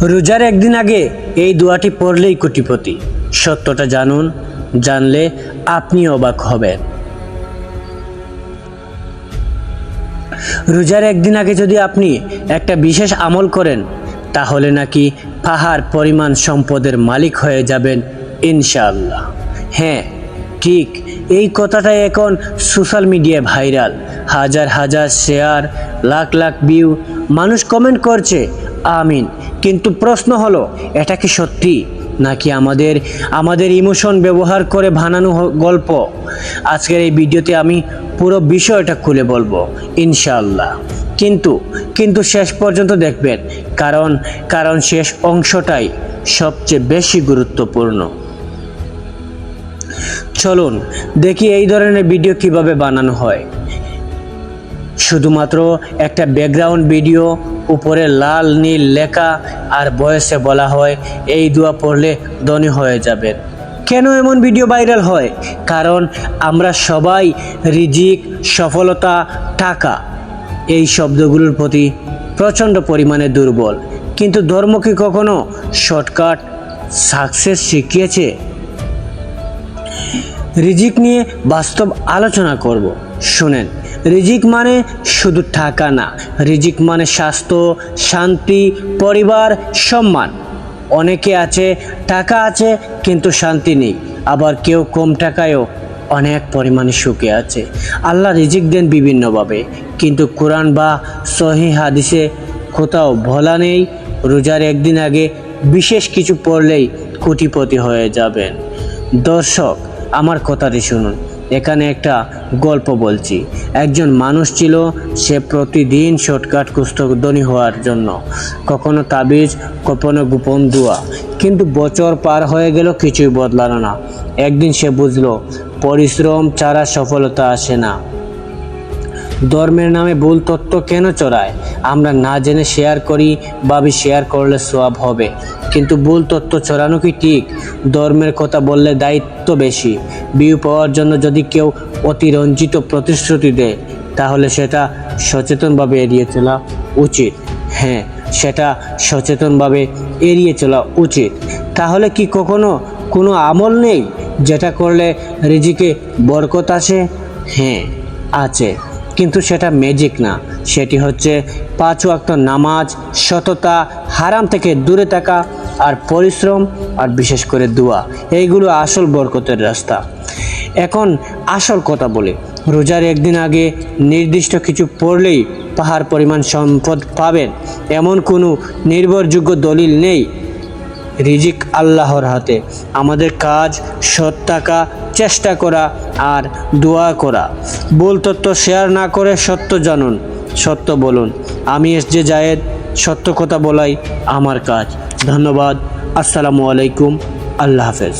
রোজার একদিন আগে এই দোয়াটি পড়লেই কোটিপতি। সত্যটা জানুন, জানলে আপনি অবাক হবেন। রোজার একদিন আগে যদি আপনি একটা বিশেষ আমল করেন, তাহলে নাকি পাহাড় পরিমাণ সম্পদের মালিক হয়ে যাবেন ইনশাআল্লাহ। হ্যাঁ, ঠিক এই কথাটাই এখন সোশ্যাল মিডিয়ায় ভাইরাল। হাজার হাজার শেয়ার, লাখ লাখ ভিউ, মানুষ কমেন্ট করছে আমিন। কিন্তু প্রশ্ন হলো, এটা কি সত্যি নাকি আমাদের ইমোশন ব্যবহার করে বানানো গল্প? আজকের এই ভিডিওতে আমি পুরো বিষয়টা খুলে বলবো ইনশাআল্লাহ। কিন্তু শেষ পর্যন্ত দেখবেন, কারণ শেষ অংশটাই সবচেয়ে বেশি গুরুত্বপূর্ণ। চলুন দেখি এই ধরনের ভিডিও কিভাবে বানানো হয়। শুধুমাত্র একটা ব্যাকগ্রাউন্ড ভিডিও, উপরে লাল নীল লেখা আর ভয়েসে বলা হয় এই দোয়া পড়লে ধনী হয়ে যাবেন। কেন এমন ভিডিও ভাইরাল হয়? কারণ আমরা সবাই রিজিক, সফলতা, টাকা এই শব্দগুলোর প্রতি প্রচণ্ড পরিমাণে দুর্বল। কিন্তু ধর্ম কি কখনো শর্টকাট সাকসেস শিখিয়েছে? রিজিক নিয়ে বাস্তব আলোচনা করব। শুনেন, রিজিক মানে শুধু টাকা না, রিজিক মানে স্বাস্থ্য, শান্তি, পরিবার, সম্মান। অনেকে আছে টাকা আছে কিন্তু শান্তি নেই, আবার কেউ কম টাকায়ও অনেক পরিমাণে সুখে আছে। আল্লাহ রিজিক দেন বিভিন্নভাবে, কিন্তু কোরআন বা সহিহ হাদিসে কোথাও বলা নেই রোজার একদিন আগে বিশেষ কিছু পড়লেই কোটিপতি হয়ে যাবেন। দর্শক, আমার কথাটি শুনুন। এখানে একটা গল্প বলছি। একজন মানুষ ছিল, সে প্রতিদিন শর্টকাট খুঁজত ধনী হওয়ার জন্য। কখনো তাবিজ, কখনো গোপন দোয়া। কিন্তু বছর পার হয়ে গেল, কিছুই বদলালো না। একদিন সে বুঝলো, পরিশ্রম ছাড়া সফলতা আসে না। ধর্মের নামে ভুল তথ্য কেন চড়ায়? আমরা না জেনে শেয়ার করি, ভাবি শেয়ার করলে সওয়াব হবে। কিন্তু ভুল তথ্য ছড়ানো কি ঠিক? ধর্মের কথা বললে দায়িত্ব বেশি। ভিউ পাওয়ার জন্য যদি কেউ অতিরঞ্জিত প্রতিশ্রুতি দেয়, তাহলে সেটা সচেতনভাবে এড়িয়ে চলা উচিত। হ্যাঁ, সেটা সচেতনভাবে এড়িয়ে চলা উচিত। তাহলে কি কখনো কোনো আমল নেই যেটা করলে রিজিকে বরকত আসে? হ্যাঁ, আছে, কিন্তু সেটা ম্যাজিক না। সেটি হচ্ছে 5 ওয়াক্ত নামাজ, সততা, হারাম থেকে দূরে থাকা, আর পরিশ্রম, আর বিশেষ করে দোয়া। এইগুলো আসল বরকতের রাস্তা। এখন আসল কথা বলি, রোজার একদিন আগে নির্দিষ্ট কিছু পড়লেই পাহাড় পরিমাণ সম্পদ পাবেন, এমন কোনো নির্ভরযোগ্য দলিল নেই। রিজিক আল্লাহর হাতে। আমাদের কাজ সৎ থাকা, চেষ্টা করা আর দোয়া করা। ভুল তথ্য শেয়ার না করে সত্য জানুন, সত্য বলুন। আমি এসজে জায়েদ, সত্য কথা বলাই আমার কাজ। ধন্যবাদ। আসসালামু আলাইকুম। আল্লাহ হাফেজ।